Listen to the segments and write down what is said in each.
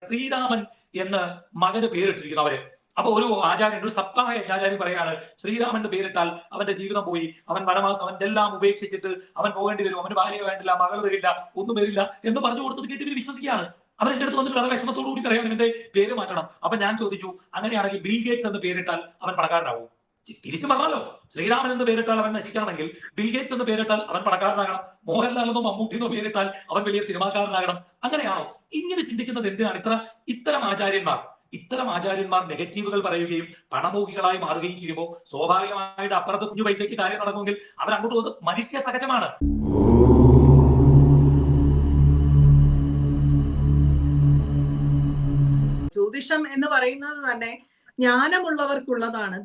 ശ്രീരാമൻ എന്ന് മകന് പേരിട്ടിരിക്കുന്നു അവര്. അപ്പൊ ഒരു ആചാര്യൻ, ഒരു സപ്താഹ യജ്ഞാചാര്യൻ പറയാണ്, ശ്രീരാമന്റെ പേരിട്ടാൽ അവന്റെ ജീവിതം പോയി, അവൻ വനവാസം അവന്റെ എല്ലാം ഉപേക്ഷിച്ചിട്ട് അവൻ പോകേണ്ടി വരും, അവന് ഭാര്യ വേണ്ടില്ല, മകൾ വരില്ല, ഒന്നും വരില്ല എന്ന് പറഞ്ഞു കൊടുത്തത് കേട്ട് ഇവർ വിശ്വസിക്കുകയാണ്. അവർ എന്റെ അടുത്ത് വന്നിട്ട് വളരെ വിഷമത്തോടു കൂടി പറയാൻ ഇവന്റെ പേര് മാറ്റണം. അപ്പൊ ഞാൻ ചോദിച്ചു, അങ്ങനെയാണെങ്കിൽ ബിൽ ഗേറ്റ്സ് എന്ന് പേരിട്ടാൽ അവൻ പണക്കാരനാവും? തിരിച്ചു പറഞ്ഞാലോ, ശ്രീരാമൻ എന്ന് പേരിട്ടാൽ അവൻ നശിക്കണമെങ്കിൽ ബിൽ ഗേറ്റ്സ് എന്ന് പേരിട്ടാൽ അവൻ പണക്കാരനാകണം, മോഹൻലാൽ എന്നോ മമ്മൂട്ടി എന്നോ പേരിട്ടാൽ അവൻ വലിയ സിനിമാക്കാരനാകണം. അങ്ങനെയാണോ? ഇങ്ങനെ ചിന്തിക്കുന്നത് എന്തിനാണ്? ഇത്തരം ആചാര്യന്മാർ നെഗറ്റീവുകൾ പറയുകയും പണമോഹികളായി മാറുകയും ചെയ്യുമ്പോൾ സ്വാഭാവികമായിട്ട് അപ്പുറത്ത് കുഞ്ഞു പൈസയ്ക്ക് കാര്യം നടക്കുമെങ്കിൽ അവർ അങ്ങോട്ട് പോകുന്നത് മനുഷ്യ സഹജമാണ്. ജ്യോതിഷം എന്ന് പറയുന്നത് തന്നെ ജ്ഞാനമുള്ളവർക്കുള്ളതാണ്.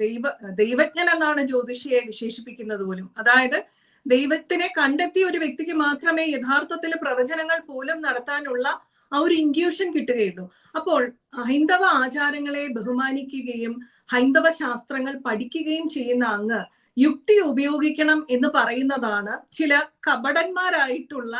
ദൈവജ്ഞൻ എന്നാണ് ജ്യോതിഷിയെ വിശേഷിപ്പിക്കുന്നത് പോലും. അതായത് ദൈവത്തിനെ കണ്ടെത്തിയ ഒരു വ്യക്തിക്ക് മാത്രമേ യഥാർത്ഥത്തിൽ പ്രവചനങ്ങൾ പോലും നടത്താനുള്ള ആ ഒരു ഇൻഡ്യൂഷൻ കിട്ടുകയുള്ളൂ. അപ്പോൾ ഹൈന്ദവ ആചാരങ്ങളെ ബഹുമാനിക്കുകയും ഹൈന്ദവ ശാസ്ത്രങ്ങൾ പഠിക്കുകയും ചെയ്യുന്ന അങ്ങ് യുക്തി ഉപയോഗിക്കണം എന്ന് പറയുന്നതാണ് ചില കപടന്മാരായിട്ടുള്ള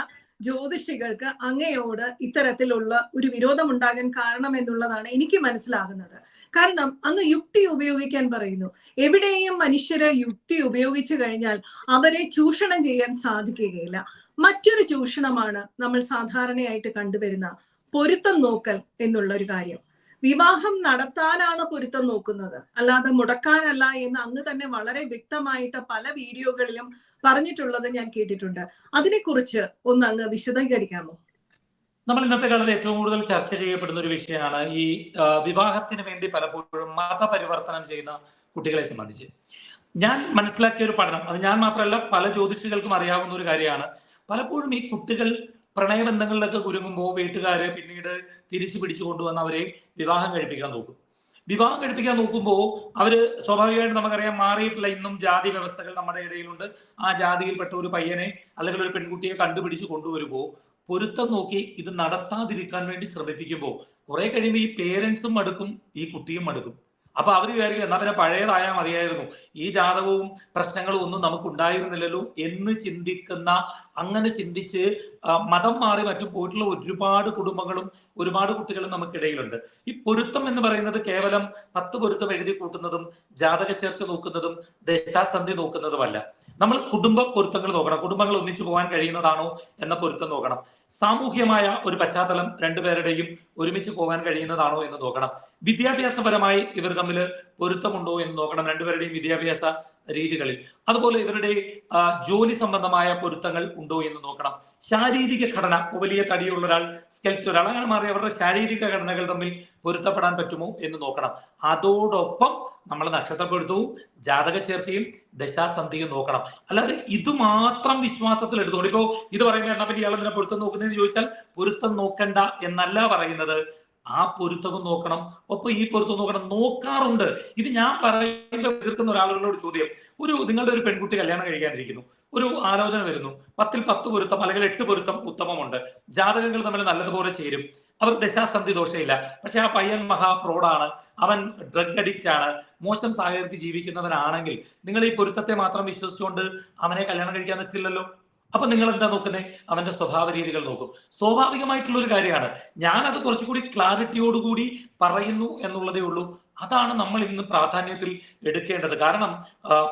ജ്യോതിഷികൾക്ക് അങ്ങയോട് ഇത്തരത്തിലുള്ള ഒരു വിരോധം ഉണ്ടാകാൻ കാരണം എന്നുള്ളതാണ് എനിക്ക് മനസ്സിലാകുന്നത്. കാരണം അങ്ങ് യുക്തി ഉപയോഗിക്കാൻ പറയുന്നു. എവിടെയും മനുഷ്യര് യുക്തി ഉപയോഗിച്ചു കഴിഞ്ഞാൽ അവരെ ചൂഷണം ചെയ്യാൻ സാധിക്കുകയില്ല. മറ്റൊരു ചൂഷണമാണ് നമ്മൾ സാധാരണയായിട്ട് കണ്ടുവരുന്ന പൊരുത്തം നോക്കൽ എന്നുള്ള ഒരു കാര്യം. വിവാഹം നടത്താനാണ് പൊരുത്തം നോക്കുന്നത്, അല്ലാതെ മുടക്കാനല്ല എന്ന് അങ്ങ് തന്നെ വളരെ വ്യക്തമായിട്ട് പല വീഡിയോകളിലും പറഞ്ഞിട്ടുള്ളത് ഞാൻ കേട്ടിട്ടുണ്ട്. അതിനെക്കുറിച്ച് ഒന്ന് അങ്ങ് വിശദീകരിക്കാമോ? നമ്മൾ ഇന്നത്തെ കാലത്ത് ഏറ്റവും കൂടുതൽ ചർച്ച ചെയ്യപ്പെടുന്ന ഒരു വിഷയമാണ് ഈ വിവാഹത്തിന് വേണ്ടി പലപ്പോഴും മതപരിവർത്തനം ചെയ്യുന്ന കുട്ടികളെ സംബന്ധിച്ച്. ഞാൻ മനസ്സിലാക്കിയ ഒരു പഠനം, അത് ഞാൻ മാത്രമല്ല പല ജ്യോതിഷികൾക്കും അറിയാവുന്ന ഒരു കാര്യമാണ്. പലപ്പോഴും ഈ കുട്ടികൾ പ്രണയബന്ധങ്ങളിലൊക്കെ കുരുങ്ങുമ്പോൾ വീട്ടുകാര് പിന്നീട് തിരിച്ചു പിടിച്ചു കൊണ്ടുവന്ന് അവരെ വിവാഹം കഴിപ്പിക്കാൻ നോക്കുമ്പോൾ അവര് സ്വാഭാവികമായിട്ട് നമുക്കറിയാം മാറിയിട്ടില്ല, ഇന്നും ജാതി വ്യവസ്ഥകൾ നമ്മുടെ ഇടയിലുണ്ട്. ആ ജാതിയിൽപ്പെട്ട ഒരു പയ്യനെ അല്ലെങ്കിൽ ഒരു പെൺകുട്ടിയെ കണ്ടുപിടിച്ച് കൊണ്ടുവരുമ്പോൾ പൊരുത്തം നോക്കി ഇത് നടത്താതിരിക്കാൻ വേണ്ടി ശ്രമിപ്പിക്കുമ്പോൾ കുറെ കഴിയുമ്പോൾ ഈ പേരൻസും മടുക്കും, ഈ കുട്ടിയും മടുക്കും. അപ്പൊ അവർ വിചാരിക്കും എന്നാ പിന്നെ പഴയതായാൽ മതിയായിരുന്നു, ഈ ജാതകവും പ്രശ്നങ്ങളും ഒന്നും നമുക്ക് ഉണ്ടായിരുന്നില്ലല്ലോ എന്ന് ചിന്തിക്കുന്ന, അങ്ങനെ ചിന്തിച്ച് മതം മാറി മറ്റും പോയിട്ടുള്ള ഒരുപാട് കുടുംബങ്ങളും ഒരുപാട് കുട്ടികളും നമുക്കിടയിലുണ്ട്. ഈ പൊരുത്തം എന്ന് പറയുന്നത് കേവലം 10 പൊരുത്തം എഴുതി കൂട്ടുന്നതും ജാതക ചേർച്ച നോക്കുന്നതും ദശാസന്ധി നോക്കുന്നതുമല്ല. നമ്മൾ കുടുംബ പൊരുത്തങ്ങൾ നോക്കണം. കുടുംബങ്ങൾ ഒന്നിച്ചു പോകാൻ കഴിയുന്നതാണോ എന്ന പൊരുത്തം നോക്കണം. സാമൂഹ്യമായ ഒരു പശ്ചാത്തലം രണ്ടുപേരുടെയും ഒരുമിച്ച് പോകാൻ കഴിയുന്നതാണോ എന്ന് നോക്കണം. വിദ്യാഭ്യാസപരമായി ഇവർ തമ്മിൽ പൊരുത്തമുണ്ടോ എന്ന് നോക്കണം, രണ്ടുപേരുടെയും വിദ്യാഭ്യാസ രീതികളിൽ. അതുപോലെ ഇവരുടെ ജോലി സംബന്ധമായ പൊരുത്തങ്ങൾ ഉണ്ടോ എന്ന് നോക്കണം. ശാരീരിക ഘടന, വലിയ തടിയുള്ള ഒരാൾ, സ്കെൽറ്റ് ഒരാൾ, അങ്ങനെ മാറി അവരുടെ ശാരീരിക ഘടനകൾ തമ്മിൽ പൊരുത്തപ്പെടാൻ പറ്റുമോ എന്ന് നോക്കണം. അതോടൊപ്പം നമ്മൾ നക്ഷത്രപ്പൊരുത്തവും ജാതക ചേർച്ചയും ദശാസന്ധിയും നോക്കണം. അല്ലാതെ ഇത് മാത്രം വിശ്വാസത്തിൽ എടുത്തുകൊണ്ട് ഇപ്പോ ഇത് പറയുമ്പോൾ എന്നാ പറ്റി ഇയാളെന്തിനാ പൊരുത്തം നോക്കുന്നതെന്ന് ചോദിച്ചാൽ പൊരുത്തം നോക്കണ്ട എന്നല്ല പറയുന്നത്. ആ പൊരുത്തവും നോക്കണം, ഒപ്പം ഈ പൊരുത്തം നോക്കണം. നോക്കാറുണ്ട്. ഇത് ഞാൻ പറയുമ്പോൾ എതിർക്കുന്ന ഒരാളുകളോട് ചോദ്യം, നിങ്ങളുടെ ഒരു പെൺകുട്ടി കല്യാണം കഴിക്കാനിരിക്കുന്നു, ഒരു ആലോചന വരുന്നു, 10ൽ 10 പൊരുത്തം അല്ലെങ്കിൽ 8 പൊരുത്തം ഉത്തമമുണ്ട്, ജാതകങ്ങൾ തമ്മിൽ നല്ലതുപോലെ ചേരും, അവർ ദശാസന്ധി ദോഷമില്ല, പക്ഷെ ആ പയ്യൻ മഹാ ഫ്രോഡാണ്, അവൻ ഡ്രഗ് അഡിക്റ്റ് ആണ്, മോശം സാഹചര്യത്തിൽ ജീവിക്കുന്നവനാണെങ്കിൽ നിങ്ങൾ ഈ പൊരുത്തത്തെ മാത്രം വിശ്വസിച്ചുകൊണ്ട് അവനെ കല്യാണം കഴിക്കാൻ നിൽക്കില്ലല്ലോ. അപ്പൊ നിങ്ങൾ എന്താ നോക്കുന്നത്? അവന്റെ സ്വഭാവ രീതികൾ നോക്കും. സ്വാഭാവികമായിട്ടുള്ള ഒരു കാര്യമാണ്. ഞാനത് കുറച്ചുകൂടി ക്ലാരിറ്റിയോടുകൂടി പറയുന്നു എന്നുള്ളതേ ഉള്ളൂ. അതാണ് നമ്മൾ ഇന്ന് പ്രാധാന്യത്തിൽ എടുക്കേണ്ടത്. കാരണം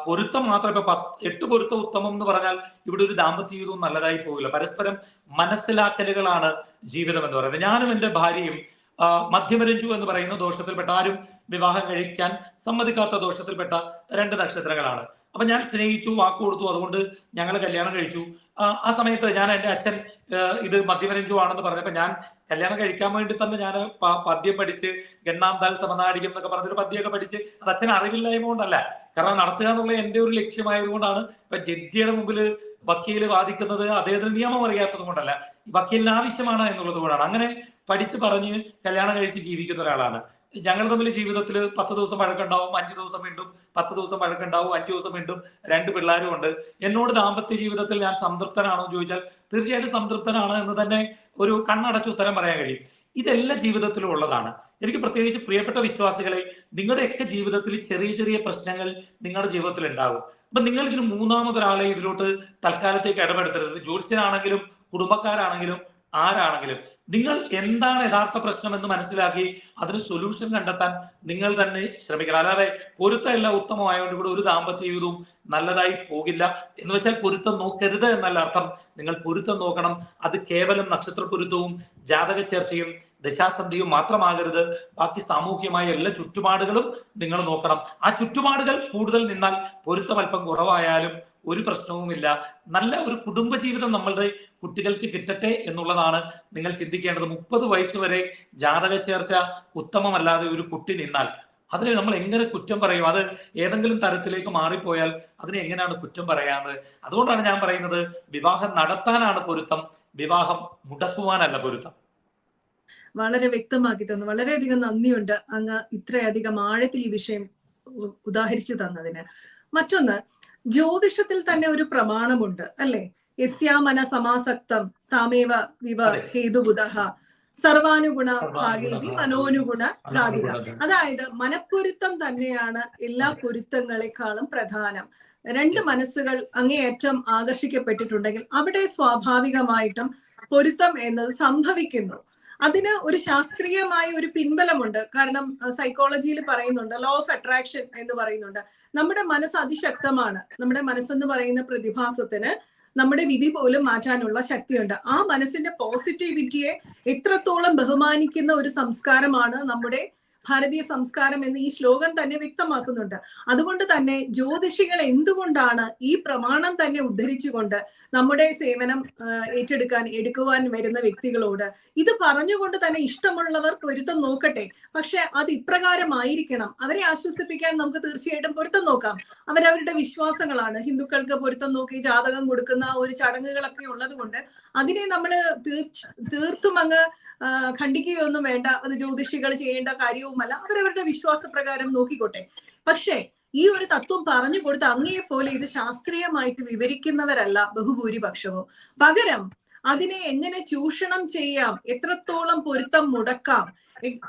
പൊരുത്തം മാത്രം ഇപ്പൊ 8 പൊരുത്തം ഉത്തമം എന്ന് പറഞ്ഞാൽ ഇവിടെ ഒരു ദാമ്പത്യ ജീവിതവും നല്ലതായി പോകില്ല. പരസ്പരം മനസ്സിലാക്കലുകളാണ് ജീവിതം എന്ന് പറയുന്നത്. ഞാനും എൻ്റെ ഭാര്യയും മധ്യമരഞ്ജു എന്ന് പറയുന്ന ദോഷത്തിൽപ്പെട്ട, ആരും വിവാഹം കഴിക്കാൻ സമ്മതിക്കാത്ത ദോഷത്തിൽപ്പെട്ട 2 നക്ഷത്രങ്ങളാണ്. അപ്പൊ ഞാൻ സ്നേഹിച്ചു, വാക്ക് കൊടുത്തു, അതുകൊണ്ട് ഞങ്ങൾ കല്യാണം കഴിച്ചു. ആ സമയത്ത് ഞാൻ എൻ്റെ അച്ഛൻ ഇത് മധ്യമരഞ്ജു ആണെന്ന് പറഞ്ഞപ്പോ ഞാൻ കല്യാണം കഴിക്കാൻ വേണ്ടി തന്നെ ഞാൻ പദ്യം പഠിച്ച് ഗണ്ണാം താൽ സമനാടികം എന്നൊക്കെ പറഞ്ഞൊരു പദ്യമൊക്കെ പഠിച്ച്, അത് അച്ഛൻ അറിവില്ലായ്മ കൊണ്ടല്ല, കാരണം നടത്തുക എന്നുള്ള എൻ്റെ ഒരു ലക്ഷ്യമായതുകൊണ്ടാണ്. ഇപ്പൊ ജഡ്ജിയുടെ മുമ്പിൽ വക്കീല് വാദിക്കുന്നത് അദ്ദേഹത്തിന് നിയമം അറിയാത്തത് കൊണ്ടല്ല, വക്കീലിന് ആവശ്യമാണ് എന്നുള്ളത് കൊണ്ടാണ്. അങ്ങനെ പഠിച്ച് പറഞ്ഞ് കല്യാണം കഴിച്ച് ജീവിക്കുന്ന ഒരാളാണ്. ഞങ്ങൾ തമ്മിൽ ജീവിതത്തിൽ 10 ദിവസം വഴക്കുണ്ടാവും, 5 ദിവസം വീണ്ടും 10 ദിവസം വഴക്കുണ്ടാവും, 5 ദിവസം വീണ്ടും 2 പിള്ളേരും ഉണ്ട്. എന്നോട് ദാമ്പത്യ ജീവിതത്തിൽ ഞാൻ സംതൃപ്തനാണോ എന്ന് ചോദിച്ചാൽ തീർച്ചയായിട്ടും സംതൃപ്തനാണ് എന്ന് തന്നെ ഒരു കണ്ണടച്ച് ഉത്തരം പറയാൻ കഴിയും. ഇതെല്ലാം ജീവിതത്തിലും ഉള്ളതാണ്. എനിക്ക് പ്രത്യേകിച്ച് പ്രിയപ്പെട്ട വിശ്വാസികളെ, നിങ്ങളുടെയൊക്കെ ജീവിതത്തിൽ ചെറിയ ചെറിയ പ്രശ്നങ്ങൾ നിങ്ങളുടെ ജീവിതത്തിൽ ഉണ്ടാകും. അപ്പൊ നിങ്ങൾ ഇതിന് മൂന്നാമതൊരാളെ ഇതിലോട്ട് തൽക്കാലത്തേക്ക് ഇടപെടുത്തരുത്. ജ്യോത്സ്യനാണെങ്കിലും കുടുംബക്കാരാണെങ്കിലും ആരാണെങ്കിലും നിങ്ങൾ എന്താണ് യഥാർത്ഥ പ്രശ്നം എന്ന് മനസ്സിലാക്കി അതിന് സൊല്യൂഷൻ കണ്ടെത്താൻ നിങ്ങൾ തന്നെ ശ്രമിക്കണം. അല്ലാതെ പൊരുത്തമല്ല ഉത്തമമായതുകൊണ്ട് കൂടെ ഒരു ദാമ്പത്യ ജീവിതവും നല്ലതായി പോകില്ല എന്ന് വെച്ചാൽ പൊരുത്തം നോക്കരുത് എന്നല്ല അർത്ഥം. നിങ്ങൾ പൊരുത്തം നോക്കണം. അത് കേവലം നക്ഷത്ര പൊരുത്തവും ജാതക ചർച്ചയും ദശാസന്ധിയും മാത്രമാകരുത്. ബാക്കി സാമൂഹ്യമായ എല്ലാ ചുറ്റുപാടുകളും നിങ്ങൾ നോക്കണം. ആ ചുറ്റുപാടുകൾ കൂടുതൽ നിന്നാൽ പൊരുത്തം അല്പം കുറവായാലും ഒരു പ്രശ്നവുമില്ല. നല്ല ഒരു കുടുംബജീവിതം നമ്മളുടെ കുട്ടികൾക്ക് കിട്ടട്ടെ എന്നുള്ളതാണ് നിങ്ങൾ ചിന്തിക്കേണ്ടത്. 30 വയസ്സ് വരെ ജാതക ചേർച്ച ഉത്തമമല്ലാതെ ഒരു കുട്ടി നിന്നാൽ അതിനെ നമ്മൾ എങ്ങനെ കുറ്റം പറയും? അത് ഏതെങ്കിലും തരത്തിലേക്ക് മാറിപ്പോയാൽ അതിനെ എങ്ങനെയാണ് കുറ്റം പറയാറ്? അതുകൊണ്ടാണ് ഞാൻ പറയുന്നത്, വിവാഹം നടത്താനാണ് പൊരുത്തം, വിവാഹം മുടക്കുവാനല്ല പൊരുത്തം. വളരെ വ്യക്തമാക്കി തന്നു. വളരെയധികം നന്ദിയുണ്ട് അങ്ങ് ഇത്രയധികം ആഴത്തിൽ ഈ വിഷയം ഉദാഹരിച്ചു തന്നതിന്. മറ്റൊന്ന്, ജ്യോതിഷത്തിൽ തന്നെ ഒരു പ്രമാണമുണ്ട് അല്ലെ? യസ്യാമന സമാസക്തം താമേവ വിവ ഹേതുബുധഃ സർവാനുഗുണ ഭാഗേവി മനോനുഗുണ ഘാതിക. അതായത് മനപ്പൊരുത്തം തന്നെയാണ് എല്ലാ പൊരുത്തങ്ങളെക്കാളും പ്രധാനം. രണ്ട് മനസ്സുകൾ അങ്ങേയറ്റം ആകർഷിക്കപ്പെട്ടിട്ടുണ്ടെങ്കിൽ അവിടെ സ്വാഭാവികമായിട്ടും പൊരുത്തം എന്നത് സംഭവിക്കുന്നു. അതിന് ഒരു ശാസ്ത്രീയമായ ഒരു പിൻബലമുണ്ട്. കാരണം സൈക്കോളജിയിൽ പറയുന്നുണ്ട്, ലോ ഓഫ് അട്രാക്ഷൻ എന്ന് പറയുന്നുണ്ട്. നമ്മുടെ മനസ്സ് അതിശക്തമാണ്. നമ്മുടെ മനസ്സെന്ന് പറയുന്ന പ്രതിഭാസത്തിന് നമ്മുടെ വിധി പോലും മാറ്റാനുള്ള ശക്തിയുണ്ട്. ആ മനസ്സിന്റെ പോസിറ്റിവിറ്റിയെ എത്രത്തോളം ബഹുമാനിക്കുന്ന ഒരു സംസ്കാരമാണ് നമ്മുടെ ഭാരതീയ സംസ്കാരം എന്ന് ഈ ശ്ലോകം തന്നെ വ്യക്തമാക്കുന്നുണ്ട്. അതുകൊണ്ട് തന്നെ ജ്യോതിഷികൾ എന്തുകൊണ്ടാണ് ഈ പ്രമാണം തന്നെ ഉദ്ധരിച്ചുകൊണ്ട് നമ്മുടെ സേവനം എടുക്കുവാൻ വരുന്ന വ്യക്തികളോട് ഇത് പറഞ്ഞുകൊണ്ട് തന്നെ ഇഷ്ടമുള്ളവർ പൊരുത്തം നോക്കട്ടെ, പക്ഷെ അത് ഇപ്രകാരമായിരിക്കണം. അവരെ ആശ്വസിപ്പിക്കാൻ നമുക്ക് തീർച്ചയായിട്ടും പൊരുത്തം നോക്കാം. അവരവരുടെ വിശ്വാസങ്ങളാണ്. ഹിന്ദുക്കൾക്ക് പൊരുത്തം നോക്കി ജാതകം കൊടുക്കുന്ന ഒരു ചടങ്ങുകളൊക്കെ ഉള്ളത് കൊണ്ട് അതിനെ നമ്മൾ തീർത്തും അങ്ങ് ഖണ്ഡിക്കുകയൊന്നും വേണ്ട. അത് ജ്യോതിഷികൾ ചെയ്യേണ്ട കാര്യവുമല്ല. അവരവരുടെ വിശ്വാസപ്രകാരം നോക്കിക്കോട്ടെ. പക്ഷേ ഈ ഒരു തത്വം പറഞ്ഞു കൊടുത്ത് അങ്ങയെ പോലെ ഇത് ശാസ്ത്രീയമായിട്ട് വിവരിക്കുന്നവരല്ല ബഹുഭൂരിപക്ഷവും. പകരം അതിനെ എങ്ങനെ ചൂഷണം ചെയ്യാം, എത്രത്തോളം പൊരുത്തം മുടക്കാം,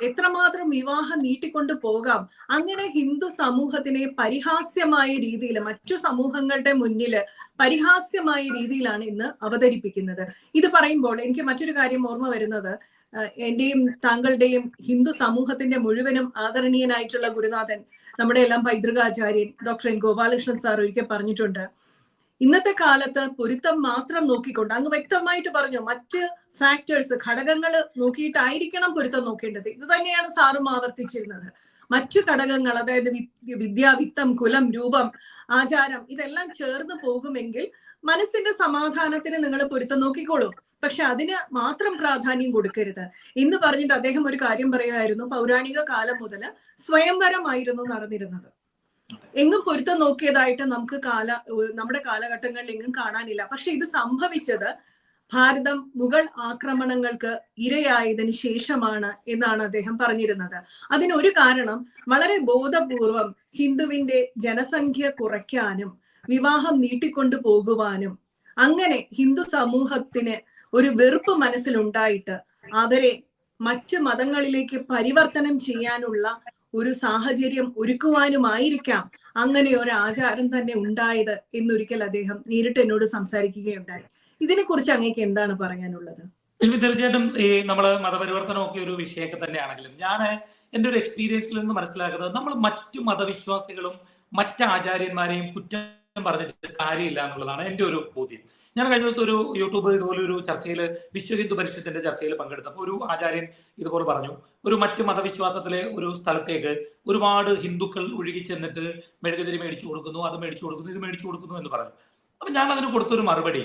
എത്രമാത്രം വിവാഹം നീട്ടിക്കൊണ്ടു പോകാം, അങ്ങനെ ഹിന്ദു സമൂഹത്തിനെ പരിഹാസ്യമായ രീതിയിൽ മറ്റു സമൂഹങ്ങളുടെ മുന്നിൽ പരിഹാസ്യമായ രീതിയിലാണ് ഇന്ന് അവതരിപ്പിക്കുന്നത്. ഇത് പറയുമ്പോൾ എനിക്ക് മറ്റൊരു കാര്യം ഓർമ്മ വരുന്നത്, എന്റെയും താങ്കളുടെയും ഹിന്ദു സമൂഹത്തിന്റെ മുഴുവനും ആദരണീയനായിട്ടുള്ള ഗുരുനാഥൻ, നമ്മുടെ എല്ലാം പൈതൃകാചാര്യൻ ഡോക്ടർ എൻ ഗോപാലകൃഷ്ണൻ സാർ ഒരിക്കൽ പറഞ്ഞിട്ടുണ്ട്, ഇന്നത്തെ കാലത്ത് പൊരുത്തം മാത്രം നോക്കിക്കൊണ്ട്, അങ്ങ് വ്യക്തമായിട്ട് പറഞ്ഞു, മറ്റ് ഫാക്ടേഴ്സ് ഘടകങ്ങൾ നോക്കിയിട്ടായിരിക്കണം പൊരുത്തം നോക്കേണ്ടത്. ഇത് തന്നെയാണ് സാറും ആവർത്തിച്ചിരുന്നത്. മറ്റു ഘടകങ്ങൾ, അതായത് വിദ്യ, വിത്തം, കുലം, രൂപം, ആചാരം, ഇതെല്ലാം ചേർന്ന് പോകുമെങ്കിൽ മനസ്സിന്റെ സമാധാനത്തിന് നിങ്ങൾ പൊരുത്തം നോക്കിക്കോളൂ. പക്ഷെ അതിന് മാത്രം പ്രാധാന്യം കൊടുക്കരുത് എന്ന് പറഞ്ഞിട്ട് അദ്ദേഹം ഒരു കാര്യം പറയുമായിരുന്നു. പൗരാണിക കാലം മുതൽ സ്വയംവരമായിരുന്നു നടന്നിരുന്നത്. എങ്ങും പൊരുത്തം നോക്കിയതായിട്ട് നമ്മുടെ കാലഘട്ടങ്ങളിൽ എങ്ങും കാണാനില്ല. പക്ഷെ ഇത് സംഭവിച്ചത് ഭാരതം മുഗൾ ആക്രമണങ്ങൾക്ക് ഇരയായതിനു ശേഷമാണ് എന്നാണ് അദ്ദേഹം പറഞ്ഞിരുന്നത്. അതിനൊരു കാരണം വളരെ ബോധപൂർവം ഹിന്ദുവിന്റെ ജനസംഖ്യ കുറയ്ക്കാനും വിവാഹം നീട്ടിക്കൊണ്ടു പോകുവാനും അങ്ങനെ ഹിന്ദു സമൂഹത്തിന് ഒരു വെറുപ്പ് മനസ്സിലുണ്ടായിട്ട് അവരെ മറ്റ് മതങ്ങളിലേക്ക് പരിവർത്തനം ചെയ്യാനുള്ള ഒരു സാഹചര്യം ഒരുക്കുവാനുമായിരിക്കാം അങ്ങനെ ഒരു ആചാരം തന്നെ ഉണ്ടായത് എന്നൊരിക്കൽ അദ്ദേഹം നേരിട്ട് എന്നോട് സംസാരിക്കുകയുണ്ടായി. ഇതിനെ കുറിച്ച് അങ്ങേക്ക് എന്താണ് പറയാനുള്ളത്? തീർച്ചയായിട്ടും ഈ നമ്മള് മതപരിവർത്തനമൊക്കെ ഒരു വിഷയമൊക്കെ തന്നെയാണെങ്കിലും ഞാൻ എൻ്റെ ഒരു എക്സ്പീരിയൻസിൽ നിന്ന് മനസ്സിലാക്കുന്നത്, നമ്മൾ മറ്റു മതവിശ്വാസികളും മറ്റ് ആചാര്യന്മാരെയും കുറ്റം പറഞ്ഞിട്ട് കാര്യമില്ല എന്നുള്ളതാണ് എൻ്റെ ഒരു ബോധ്യം. ഞാൻ കഴിഞ്ഞ ദിവസം ഒരു യൂട്യൂബ് ഇതുപോലെ ഒരു ചർച്ചയിൽ, വിശ്വ ഹിന്ദു പരിഷത്തിന്റെ ചർച്ചയിൽ പങ്കെടുത്തപ്പോൾ ഒരു ആചാര്യൻ ഇതുപോലെ പറഞ്ഞു, ഒരു മറ്റ് മതവിശ്വാസത്തിലെ ഒരു സ്ഥലത്തേക്ക് ഒരുപാട് ഹിന്ദുക്കൾ ഒഴുകി ചെന്നിട്ട് മെഴുകുതിരി മേടിച്ചു കൊടുക്കുന്നു, അത് മേടിച്ചു കൊടുക്കുന്നു, ഇത് മേടിച്ചു കൊടുക്കുന്നു എന്ന് പറഞ്ഞു. അപ്പൊ ഞാൻ അതിന് കൊടുത്തൊരു മറുപടി,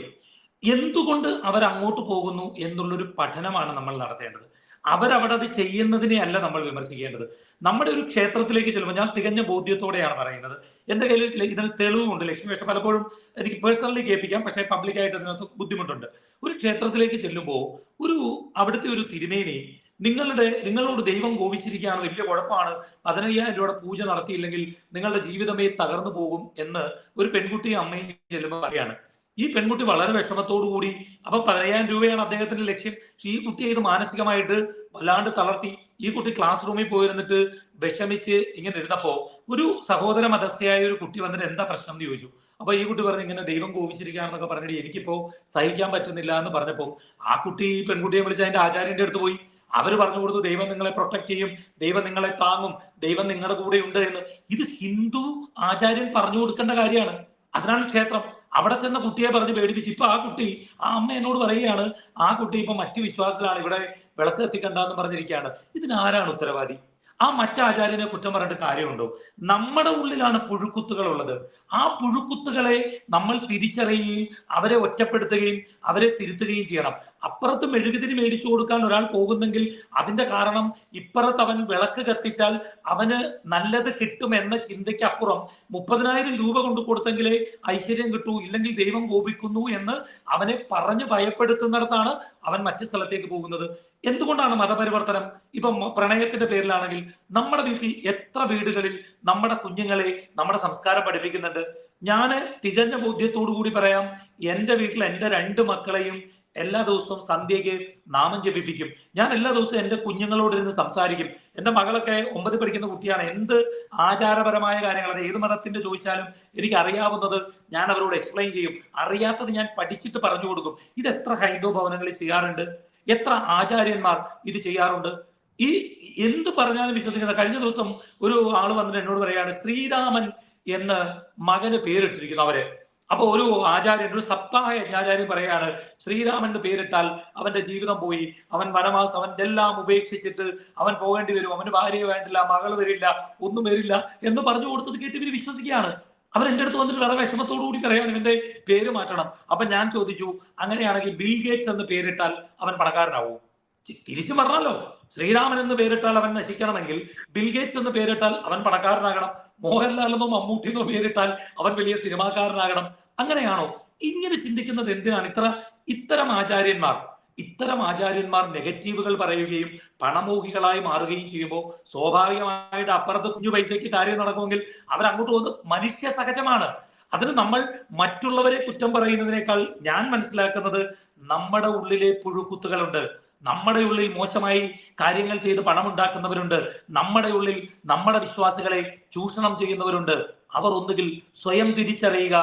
എന്തുകൊണ്ട് അവർ അങ്ങോട്ട് പോകുന്നു എന്നുള്ളൊരു പഠനമാണ് നമ്മൾ നടത്തേണ്ടത്. അവരവിടെ അത് ചെയ്യുന്നതിനെ അല്ല നമ്മൾ വിമർശിക്കേണ്ടത്. നമ്മുടെ ഒരു ക്ഷേത്രത്തിലേക്ക് ചെല്ലുമ്പോൾ, ഞാൻ തികഞ്ഞ ബോധ്യത്തോടെയാണ് പറയുന്നത്, എന്റെ കയ്യിൽ ഇതിന് തെളിവുമുണ്ട്. ലക്ഷ്മി, പക്ഷെ പലപ്പോഴും എനിക്ക് പേഴ്സണലി കേൾപ്പിക്കാം, പക്ഷേ പബ്ലിക്കായിട്ട് അതിനകത്ത് ബുദ്ധിമുട്ടുണ്ട്. ഒരു ക്ഷേത്രത്തിലേക്ക് ചെല്ലുമ്പോൾ അവിടുത്തെ ഒരു തിരുമേനി നിങ്ങളോട് ദൈവം കോപിച്ചിരിക്കുകയാണ്, വലിയ കുഴപ്പമാണ്, 15,000 രൂപയുടെ പൂജ നടത്തിയില്ലെങ്കിൽ നിങ്ങളുടെ ജീവിതമേ തകർന്നു പോകും എന്ന് ഒരു പെൺകുട്ടിയും അമ്മയും ചെല്ലുമ്പോൾ പറയാണ്. ഈ പെൺകുട്ടി വളരെ വിഷമത്തോടു കൂടി, അപ്പൊ 15,000 രൂപയാണ് അദ്ദേഹത്തിന്റെ ലക്ഷ്യം. പക്ഷെ ഈ കുട്ടിയെ ഇത് മാനസികമായിട്ട് വല്ലാണ്ട് തളർത്തി. ഈ കുട്ടി ക്ലാസ് റൂമിൽ പോയിരുന്നിട്ട് വിഷമിച്ച് ഇങ്ങനെ ഇരുന്നപ്പോ ഒരു സഹോദര മതസ്ഥയായ ഒരു കുട്ടി വന്നിട്ട് എന്താ പ്രശ്നം എന്ന് ചോദിച്ചു. അപ്പൊ ഈ കുട്ടി പറഞ്ഞു ഇങ്ങനെ ദൈവം കോപിച്ചിരിക്കുകയാണെന്നൊക്കെ പറഞ്ഞിട്ട് എനിക്കിപ്പോ സഹിക്കാൻ പറ്റുന്നില്ല എന്ന് പറഞ്ഞപ്പോൾ ആ കുട്ടി പെൺകുട്ടിയെ വിളിച്ച് അതിന്റെ ആചാര്യന്റെ അടുത്ത് പോയി. അവര് പറഞ്ഞു കൊടുത്തു ദൈവം നിങ്ങളെ പ്രൊട്ടക്ട് ചെയ്യും, ദൈവം നിങ്ങളെ താങ്ങും, ദൈവം നിങ്ങളുടെ കൂടെ ഉണ്ട് എന്ന്. ഇത് ഹിന്ദു ആചാര്യൻ പറഞ്ഞു കൊടുക്കേണ്ട കാര്യമാണ്. അതിനാണ് ക്ഷേത്രം. അവിടെ ചെന്ന കുട്ടിയെ പറഞ്ഞ് പേടിപ്പിച്ച് ഇപ്പൊ ആ കുട്ടി, ആ അമ്മ എന്നോട് പറയുകയാണ് ആ കുട്ടി ഇപ്പൊ മറ്റു വിശ്വാസത്തിലാണ്, ഇവിടെ വിളക്ക് എത്തിക്കണ്ടെന്ന് പറഞ്ഞിരിക്കുകയാണ്. ഇതിനാരാണ് ഉത്തരവാദി? ആ മറ്റാചാര്യനെ കുറ്റം പറഞ്ഞിട്ട് കാര്യമുണ്ടോ? നമ്മുടെ ഉള്ളിലാണ് പുഴുക്കുത്തുകൾ ഉള്ളത്. ആ പുഴുക്കുത്തുകളെ നമ്മൾ തിരിച്ചറിയുകയും അവരെ ഒറ്റപ്പെടുത്തുകയും അവരെ തിരുത്തുകയും ചെയ്യണം. അപ്പുറത്ത് മെഴുകുതിരി മേടിച്ചു കൊടുക്കാൻ ഒരാൾ പോകുന്നെങ്കിൽ അതിന്റെ കാരണം ഇപ്പുറത്ത് അവൻ വിളക്ക് കത്തിച്ചാൽ അവന് നല്ലത് കിട്ടും എന്ന ചിന്തയ്ക്ക് അപ്പുറം 30,000 രൂപ കൊണ്ട് കൊടുത്തെങ്കിലേ ഐശ്വര്യം കിട്ടൂ, ഇല്ലെങ്കിൽ ദൈവം കോപിക്കുന്നു എന്ന് അവനെ പറഞ്ഞു ഭയപ്പെടുത്തുന്നിടത്താണ് അവൻ മറ്റു സ്ഥലത്തേക്ക് പോകുന്നത്. എന്തുകൊണ്ടാണ് മതപരിവർത്തനം? ഇപ്പം പ്രണയത്തിന്റെ പേരിലാണെങ്കിൽ നമ്മുടെ വീട്ടിൽ എത്ര വീടുകളിൽ നമ്മുടെ കുഞ്ഞുങ്ങളെ നമ്മുടെ സംസ്കാരം പഠിപ്പിക്കുന്നുണ്ട്? ഞാൻ തികഞ്ഞ ബോധ്യത്തോടു കൂടി പറയാം, എന്റെ വീട്ടിൽ എന്റെ 2 മക്കളെയും എല്ലാ ദിവസവും സന്ധ്യയ്ക്ക് നാമം ജപിപ്പിക്കും. ഞാൻ എല്ലാ ദിവസവും എന്റെ കുഞ്ഞുങ്ങളോട് ഇരുന്ന് സംസാരിക്കും. എന്റെ മകളൊക്കെ 9 പഠിക്കുന്ന കുട്ടിയാണ്. എന്ത് ആചാരപരമായ കാര്യങ്ങൾ, അത് ഏത് മതത്തിന്റെ ചോദിച്ചാലും എനിക്ക് അറിയാവുന്നത് ഞാൻ അവരോട് എക്സ്പ്ലെയിൻ ചെയ്യും. അറിയാത്തത് ഞാൻ പഠിച്ചിട്ട് പറഞ്ഞു കൊടുക്കും. ഇത് എത്ര ഹൈന്ദവ ഭവനങ്ങളിൽ ചെയ്യാറുണ്ട്? എത്ര ആചാര്യന്മാർ ഇത് ചെയ്യാറുണ്ട്? ഈ എന്ത് പറഞ്ഞാലും വിശ്വസിക്കുന്ന. കഴിഞ്ഞ ദിവസം ഒരു ആള് വന്നിട്ട് എന്നോട് പറയാണ് ശ്രീരാമൻ എന്ന് മകന് പേരിട്ടിരിക്കുന്നു അവര്. അപ്പൊ ഒരു ആചാര്യൻ, ഒരു സപ്താഹ യജ്ഞാചാര്യൻ പറയാണ് ശ്രീരാമൻ പേരിട്ടാൽ അവന്റെ ജീവിതം പോയി, അവൻ വനവാസം അവന്റെ എല്ലാം ഉപേക്ഷിച്ചിട്ട് അവൻ പോകേണ്ടി വരും, അവന് ഭാര്യ വേണ്ടില്ല, മകൾ വരില്ല, ഒന്നും വരില്ല എന്ന് പറഞ്ഞു കൊടുത്തത് കേട്ട് ഇവര് വിശ്വസിക്കുകയാണ്. അവർ എന്റെ അടുത്ത് വന്നിട്ട് വളരെ വിഷമത്തോടു കൂടി പറയാണ് ഇവന്റെ പേര് മാറ്റണം. അപ്പൊ ഞാൻ ചോദിച്ചു, അങ്ങനെയാണെങ്കിൽ ബിൽ ഗേറ്റ്സ് എന്ന് പേരിട്ടാൽ അവൻ പണക്കാരനാവും? തിരിച്ചു പറഞ്ഞല്ലോ, ശ്രീരാമൻ എന്ന് പേരിട്ടാൽ അവൻ നശിക്കണമെങ്കിൽ ബിൽ ഗേറ്റ്സ് എന്ന് പേരിട്ടാൽ അവൻ പണക്കാരനാകണം, മോഹൻലാൽ എന്നോ മമ്മൂട്ടി എന്നോ പേരിട്ടാൽ അവൻ വലിയ സിനിമാക്കാരനാകണം. അങ്ങനെയാണോ? ഇങ്ങനെ ചിന്തിക്കുന്നത് എന്തിനാണ്? ഇത്തരം ആചാര്യന്മാർ നെഗറ്റീവുകൾ പറയുകയും പണമോഹികളായി മാറുകയും ചെയ്യുമ്പോൾ സ്വാഭാവികമായിട്ട് അപ്പുറത്ത് കുഞ്ഞു പൈസയ്ക്ക് കാര്യം നടക്കുമെങ്കിൽ അവരങ്ങോട്ട് പോകുന്നത് മനുഷ്യ സഹജമാണ്. അതിന് നമ്മൾ മറ്റുള്ളവരെ കുറ്റം പറയുന്നതിനേക്കാൾ ഞാൻ മനസ്സിലാക്കുന്നത് നമ്മുടെ ഉള്ളിലെ പുഴുക്കുത്തുകളുണ്ട്. നമ്മുടെ ഉള്ളിൽ മോശമായി കാര്യങ്ങൾ ചെയ്ത് പണമുണ്ടാക്കുന്നവരുണ്ട്. നമ്മുടെ ഉള്ളിൽ നമ്മുടെ വിശ്വാസികളെ ചൂഷണം ചെയ്യുന്നവരുണ്ട്. അവർ ഒന്നുകിൽ സ്വയം തിരിച്ചറിയുക,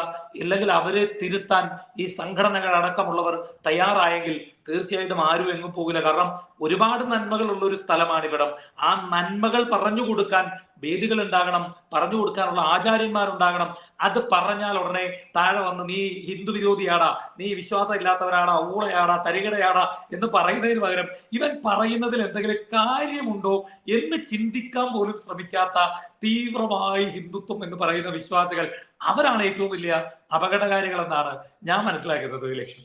ഇല്ലെങ്കിൽ അവരെ തിരുത്താൻ ഈ സംഘടനകൾ അടക്കമുള്ളവർ തയ്യാറായെങ്കിൽ തീർച്ചയായിട്ടും ആരും എങ്ങും പോകില്ല. കാരണം ഒരുപാട് നന്മകൾ ഉള്ള ഒരു സ്ഥലമാണ് ഇവിടം. ആ നന്മകൾ പറഞ്ഞു കൊടുക്കാൻ വേദികൾ ഉണ്ടാകണം, പറഞ്ഞു കൊടുക്കാനുള്ള ആചാര്യന്മാരുണ്ടാകണം. അത് പറഞ്ഞാൽ ഉടനെ താഴെ വന്ന് നീ ഹിന്ദു വിരോധിയാടാ, നീ വിശ്വാസം ഇല്ലാത്തവരാടാ, ഊളയാടാ, തരികിടയാടാ എന്ന് പറയുന്നതിന് പകരം ഇവൻ പറയുന്നതിൽ എന്തെങ്കിലും കാര്യമുണ്ടോ എന്ന് ചിന്തിക്കാൻ പോലും ശ്രമിക്കാത്ത തീവ്രമായി ഹിന്ദുത്വം എന്ന് പറയുന്ന വിശ്വാസികൾ, അവരാണ് ഏറ്റവും വലിയ അപകടകാരികളെന്നാണ് ഞാൻ മനസ്സിലാക്കുന്നത്. ലക്ഷ്മി,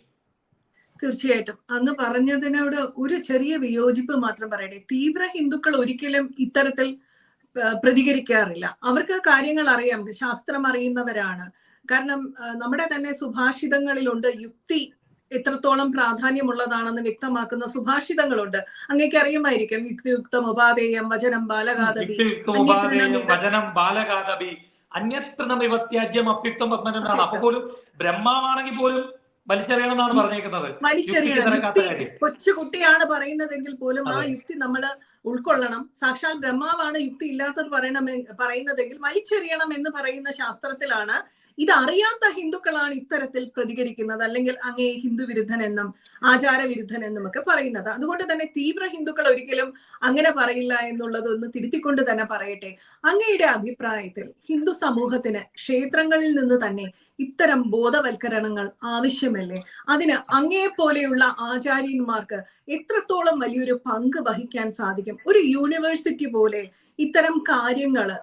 തീർച്ചയായിട്ടും അങ്ങ് പറഞ്ഞതിനോട് ഒരു ചെറിയ വിയോജിപ്പ് മാത്രം പറയട്ടെ. തീവ്ര ഹിന്ദുക്കൾ ഒരിക്കലും ഇത്തരത്തിൽ പ്രതികരിക്കാറില്ല. അവർക്ക് കാര്യങ്ങൾ അറിയാം, ശാസ്ത്രം അറിയുന്നവരാണ്. കാരണം നമ്മുടെ തന്നെ സുഭാഷിതങ്ങളിലുണ്ട് യുക്തി എത്രത്തോളം പ്രാധാന്യമുള്ളതാണെന്ന് വ്യക്തമാക്കുന്ന സുഭാഷിതങ്ങളുണ്ട്. അങ്ങേക്ക് അറിയുമായിരിക്കും, യുക്തിയുക്തം ഉപാദേയം വചനം ബാലകാദപി, അന്യത്രിതമിവത്യാജ്യം അപ്യുക്തം പത്മനാണ്. അപ്പൊ പോലും ബ്രഹ്മാവാണെങ്കിൽ പോലും വലിച്ചെറിയണമെന്നാണ് പറഞ്ഞേക്കുന്നത്. വലിച്ചെറിയണം. കൊച്ചുകുട്ടിയാണ് പറയുന്നതെങ്കിൽ പോലും ആ യുക്തി നമ്മൾ ഉൾക്കൊള്ളണം. സാക്ഷാൽ ബ്രഹ്മാവാണ് യുക്തി ഇല്ലാത്തത് പറയുന്നതെങ്കിൽ വലിച്ചെറിയണം എന്ന് പറയുന്ന ശാസ്ത്രത്തിലാണ്. ഇതറിയാത്ത ഹിന്ദുക്കളാണ് ഇത്തരത്തിൽ പ്രതികരിക്കുന്നത്, അല്ലെങ്കിൽ അങ്ങേ ഹിന്ദു വിരുദ്ധൻ എന്നും ആചാര വിരുദ്ധൻ എന്നും ഒക്കെ പറയുന്നത്. അതുകൊണ്ട് തന്നെ തീവ്ര ഹിന്ദുക്കൾ ഒരിക്കലും അങ്ങനെ പറയില്ല എന്നുള്ളത് ഒന്ന് തിരുത്തിക്കൊണ്ട് തന്നെ പറയട്ടെ. അങ്ങയുടെ അഭിപ്രായത്തിൽ ഹിന്ദു സമൂഹത്തിന് ക്ഷേത്രങ്ങളിൽ നിന്ന് തന്നെ ഇത്തരം ബോധവൽക്കരണങ്ങൾ ആവശ്യമല്ലേ? അതിന് അങ്ങേ പോലെയുള്ള ആചാര്യന്മാർക്ക് എത്രത്തോളം വലിയൊരു പങ്ക് വഹിക്കാൻ സാധിക്കും? ഒരു യൂണിവേഴ്സിറ്റി പോലെ ഇത്തരം കാര്യങ്ങള്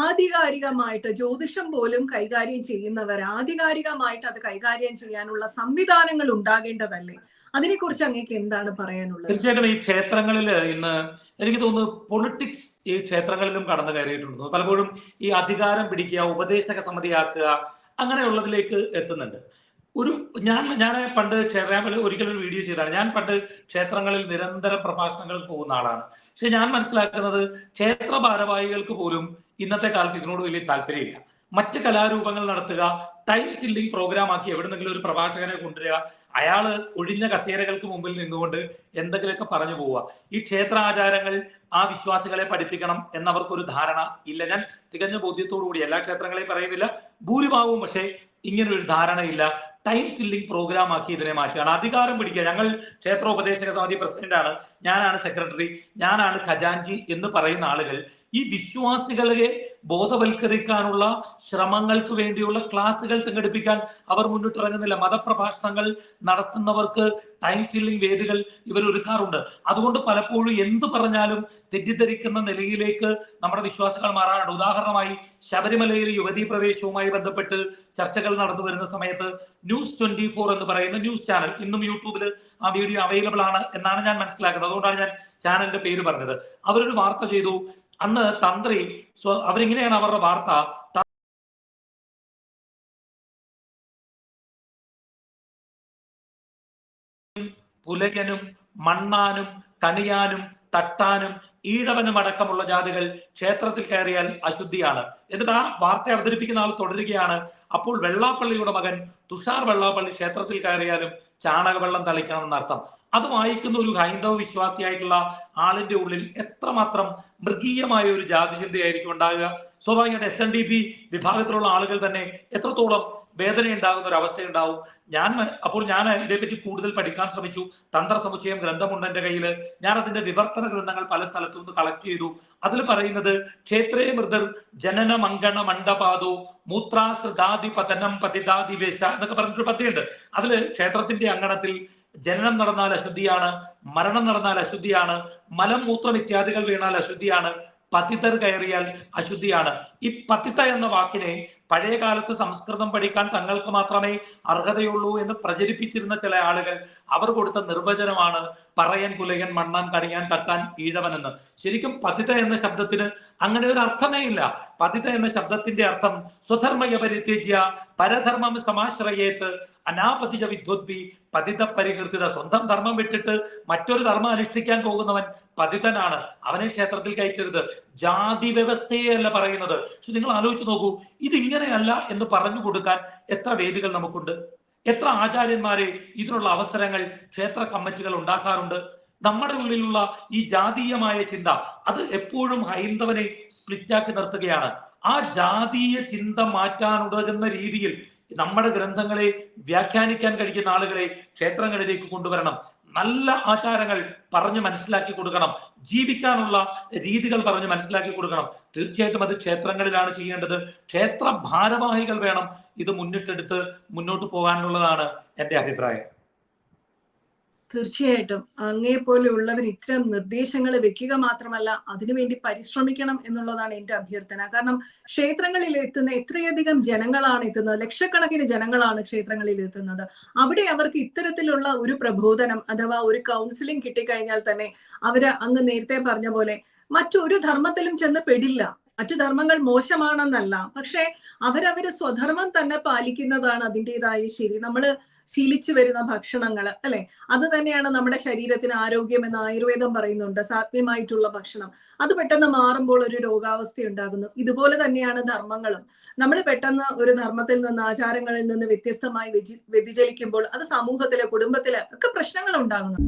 ആധികാരികമായിട്ട്, ജ്യോതിഷം പോലും കൈകാര്യം ചെയ്യുന്നവർ ആധികാരികമായിട്ട് അത് കൈകാര്യം ചെയ്യാനുള്ള സംവിധാനങ്ങൾ ഉണ്ടാകേണ്ടതല്ലേ? അതിനെക്കുറിച്ച് അങ്ങേക്ക് എന്താണ് പറയാനുള്ളത്? തീർച്ചയായിട്ടും ഈ ക്ഷേത്രങ്ങളിൽ ഇന്ന് എനിക്ക് തോന്നുന്നു പൊളിറ്റിക്സ് ഈ ക്ഷേത്രങ്ങളിലും കടന്നു കയറിയിട്ടുണ്ട്. പലപ്പോഴും ഈ അധികാരം പിടിക്കുക, ഉപദേശക സമിതിയാക്കുക, അങ്ങനെയുള്ളതിലേക്ക് എത്തുന്നുണ്ട്. ഞാൻ പണ്ട് ക്ഷേത്രങ്ങളിൽ ഒരിക്കലും വീഡിയോ ചെയ്താണ്. ഞാൻ പണ്ട് ക്ഷേത്രങ്ങളിൽ നിരന്തരം പ്രഭാഷണങ്ങൾ പോകുന്ന ആളാണ്. പക്ഷെ ഞാൻ മനസ്സിലാക്കുന്നത് ക്ഷേത്ര ഭാരവാഹികൾക്ക് പോലും ഇന്നത്തെ കാലത്ത് ഇതിനോട് വലിയ താല്പര്യമില്ല. മറ്റ് കലാരൂപങ്ങൾ നടത്തുക, ടൈം കില്ലിംഗ് പ്രോഗ്രാം ആക്കി എവിടെന്നെങ്കിലും ഒരു പ്രഭാഷകനെ കൊണ്ടുവരിക, അയാള് ഒഴിഞ്ഞ കസേരകൾക്ക് മുമ്പിൽ നിന്നുകൊണ്ട് എന്തെങ്കിലുമൊക്കെ പറഞ്ഞു പോവുക. ഈ ക്ഷേത്രാചാരങ്ങൾ ആ വിശ്വാസികളെ പഠിപ്പിക്കണം എന്നവർക്കൊരു ധാരണ ഇല്ല. ഞാൻ തികഞ്ഞ ബോധ്യത്തോടു കൂടി എല്ലാ ക്ഷേത്രങ്ങളെയും പറയുന്നില്ല, ഭൂരിഭാഗവും പക്ഷേ ഇങ്ങനെ ഒരു ധാരണയില്ല. ടൈം ഫില്ലിംഗ് പ്രോഗ്രാം ആക്കി ഇതിനെ മാറ്റുകയാണ്. അധികാരം പിടിക്കുക. ഞങ്ങൾ ക്ഷേത്രോപദേശക സമിതി പ്രസിഡന്റാണ്, ഞാനാണ് സെക്രട്ടറി, ഞാനാണ് ഖജാൻജി എന്ന് പറയുന്ന ആളുകൾ ഈ വിശ്വാസികളെ ബോധവൽക്കരിക്കാനുള്ള ശ്രമങ്ങൾക്ക് വേണ്ടിയുള്ള ക്ലാസുകൾ സംഘടിപ്പിക്കാൻ അവർ മുന്നിട്ടിറങ്ങുന്നില്ല. മതപ്രഭാഷണങ്ങൾ നടത്തുന്നവർക്ക് ടൈം ഫില്ലിംഗ് വേദികൾ ഇവർ ഒരുക്കാറുണ്ട്. അതുകൊണ്ട് പലപ്പോഴും എന്തു പറഞ്ഞാലും തെറ്റിദ്ധരിക്കുന്ന നിലയിലേക്ക് നമ്മുടെ വിശ്വാസികൾ മാറാറുണ്ട്. ഉദാഹരണമായി ശബരിമലയിലെ യുവതീ പ്രവേശവുമായി ബന്ധപ്പെട്ട് ചർച്ചകൾ നടന്നു വരുന്ന സമയത്ത് ന്യൂസ് 24 എന്ന് പറയുന്ന ന്യൂസ് ചാനൽ, ഇന്നും യൂട്യൂബിൽ ആ വീഡിയോ അവൈലബിൾ ആണ് എന്നാണ് ഞാൻ മനസ്സിലാക്കുന്നത്, അതുകൊണ്ടാണ് ഞാൻ ചാനലിന്റെ പേര് പറഞ്ഞത്. അവരൊരു വാർത്ത ചെയ്തു. അന്ന് തന്ത്രി അവരിങ്ങനെയാണ് അവരുടെ വാർത്ത: പുലയനും മണ്ണാനും കണിയാനും തട്ടാനും ഈഴവനും അടക്കമുള്ള ജാതികൾ ക്ഷേത്രത്തിൽ കയറിയാൽ അശുദ്ധിയാണ്. എന്നിട്ട് ആ വാർത്ത അവതരിപ്പിക്കുന്ന ആൾ തുടരുകയാണ്: അപ്പോൾ വെള്ളാപ്പള്ളിയുടെ മകൻ തുഷാർ വെള്ളാപ്പള്ളി ക്ഷേത്രത്തിൽ കയറിയാലും ചാണകവെള്ളം തളിക്കണം എന്നർത്ഥം. അത് വായിക്കുന്ന ഒരു ഹൈന്ദവ വിശ്വാസിയായിട്ടുള്ള ആളിന്റെ ഉള്ളിൽ എത്രമാത്രം മൃഗീയമായ ഒരു ജാതി ചിന്തയായിരിക്കും ഉണ്ടാകുക. സ്വാഭാവികമായിട്ട് SNDP വിഭാഗത്തിലുള്ള ആളുകൾ തന്നെ എത്രത്തോളം വേദന ഉണ്ടാകുന്ന ഒരു അവസ്ഥയുണ്ടാവും. അപ്പോൾ ഞാൻ ഇതേപ്പറ്റി കൂടുതൽ പഠിക്കാൻ ശ്രമിച്ചു. തന്ത്രസമുച്ചയം ഗ്രന്ഥമുണ്ട് എൻ്റെ കയ്യിൽ. ഞാൻ അതിന്റെ വിവർത്തന ഗ്രന്ഥങ്ങൾ പല സ്ഥലത്തു നിന്ന് കളക്ട് ചെയ്തു. അതിൽ പറയുന്നത് ക്ഷേത്രേ മൃദർ ജനന മങ്കണ മണ്ഡപാദോ മൂത്രാസൃഗാദി പതനം പതിദാദി വേശ എന്നൊക്കെ പറഞ്ഞിട്ടൊരു പദ്യമുണ്ട്. അതില് ക്ഷേത്രത്തിന്റെ അങ്കണത്തിൽ ജനനം നടന്നാൽ അശുദ്ധിയാണ്, മരണം നടന്നാൽ അശുദ്ധിയാണ്, മലം മൂത്രം ഇത്യാദികൾ വീണാൽ അശുദ്ധിയാണ്, പതിതർ കയറിയാൽ അശുദ്ധിയാണ്. ഈ പതിത എന്ന വാക്കിനെ പഴയ കാലത്ത് സംസ്കൃതം പഠിക്കാൻ തങ്ങൾക്ക് മാത്രമേ അർഹതയുള്ളൂ എന്ന് പ്രചരിപ്പിച്ചിരുന്ന ചില ആളുകൾ അവർ കൊടുത്ത നിർവചനമാണ് പറയൻ പുലയൻ മണ്ണാൻ കണിയാൻ തട്ടാൻ ഈഴവൻ എന്ന്. ശരിക്കും പതിത എന്ന ശബ്ദത്തിന് അങ്ങനെ ഒരു അർത്ഥമേ ഇല്ല. പതിത എന്ന ശബ്ദത്തിന്റെ അർത്ഥം സ്വധർമ്മയ പരിത്യജ്യ പരധർമ്മം സമാശ്രയേത്ത് അനാപതിജ വിദ്വദ്ഭി പതിത പരികീർത്തിത. സ്വന്തം ധർമ്മം വിട്ടിട്ട് മറ്റൊരു ധർമ്മം അനുഷ്ഠിക്കാൻ പോകുന്നവൻ പതിതനാണ്, അവനെ ക്ഷേത്രത്തിൽ കയറ്റരുത്. ജാതി വ്യവസ്ഥയെ അല്ല പറയുന്നത്. പക്ഷെ നിങ്ങൾ ആലോചിച്ച് നോക്കൂ, ഇതിങ്ങനെയല്ല എന്ന് പറഞ്ഞു കൊടുക്കാൻ എത്ര വേദികൾ നമുക്കുണ്ട്, എത്ര ആചാര്യന്മാരെ ഇതിനുള്ള അവസരങ്ങൾ ക്ഷേത്ര കമ്മിറ്റികൾ ഉണ്ടാക്കാറുണ്ട്. നമ്മുടെ ഉള്ളിലുള്ള ഈ ജാതീയമായ ചിന്ത അത് എപ്പോഴും ഹൈന്ദവനെ സ്പ്ലിറ്റാക്കി നിർത്തുകയാണ്. ആ ജാതീയ ചിന്ത മാറ്റാനുതകുന്ന രീതിയിൽ നമ്മുടെ ഗ്രന്ഥങ്ങളെ വ്യാഖ്യാനിക്കാൻ കഴിയുന്ന ആളുകളെ ക്ഷേത്രങ്ങളിലേക്ക് കൊണ്ടുവരണം. നല്ല ആചാരങ്ങൾ പറഞ്ഞു മനസ്സിലാക്കി കൊടുക്കണം. ജീവിക്കാനുള്ള രീതികൾ പറഞ്ഞു മനസ്സിലാക്കി കൊടുക്കണം. തീർച്ചയായിട്ടും അത് ക്ഷേത്രങ്ങളിലാണ് ചെയ്യേണ്ടത്. ക്ഷേത്ര ഭാരവാഹികൾ വേണം ഇത് മുന്നിട്ടെടുത്ത് മുന്നോട്ട് പോകാനുള്ളതാണ് എൻ്റെ അഭിപ്രായം. തീർച്ചയായിട്ടും അങ്ങേ പോലെയുള്ളവർ ഇത്തരം നിർദ്ദേശങ്ങൾ വെക്കുക മാത്രമല്ല അതിനുവേണ്ടി പരിശ്രമിക്കണം എന്നുള്ളതാണ് എന്റെ അഭ്യർത്ഥന. കാരണം ക്ഷേത്രങ്ങളിൽ എത്തുന്ന എത്രയധികം ജനങ്ങളാണ് എത്തുന്നത്, ലക്ഷക്കണക്കിന് ജനങ്ങളാണ് ക്ഷേത്രങ്ങളിൽ എത്തുന്നത്. അവിടെ അവർക്ക് ഇത്തരത്തിലുള്ള ഒരു പ്രബോധനം അഥവാ ഒരു കൗൺസിലിംഗ് കിട്ടിക്കഴിഞ്ഞാൽ തന്നെ അവര് അങ്ങ് നേരത്തെ പറഞ്ഞ പോലെ മറ്റൊരു ധർമ്മത്തിലും ചെന്ന് പെടില്ല. മറ്റു ധർമ്മങ്ങൾ മോശമാണെന്നല്ല, പക്ഷെ അവരവര് സ്വധർമ്മം തന്നെ പാലിക്കുന്നതാണ് അതിൻ്റെതായ ശരി. നമ്മള് ശീലിച്ചു വരുന്ന ഭക്ഷണങ്ങൾ അല്ലെ, അത് തന്നെയാണ് നമ്മുടെ ശരീരത്തിന് ആരോഗ്യം എന്ന് ആയുർവേദം പറയുന്നുണ്ട്. സാത്മ്യമായിട്ടുള്ള ഭക്ഷണം അത് പെട്ടെന്ന് മാറുമ്പോൾ ഒരു രോഗാവസ്ഥ ഉണ്ടാകുന്നു. ഇതുപോലെ തന്നെയാണ് ധർമ്മങ്ങളും. നമ്മൾ പെട്ടെന്ന് ഒരു ധർമ്മത്തിൽ നിന്ന് ആചാരങ്ങളിൽ നിന്ന് വ്യത്യസ്തമായി വ്യതിചലിക്കുമ്പോൾ അത് സമൂഹത്തിലെ കുടുംബത്തിലെ ഒക്കെ പ്രശ്നങ്ങൾ ഉണ്ടാകുന്നു.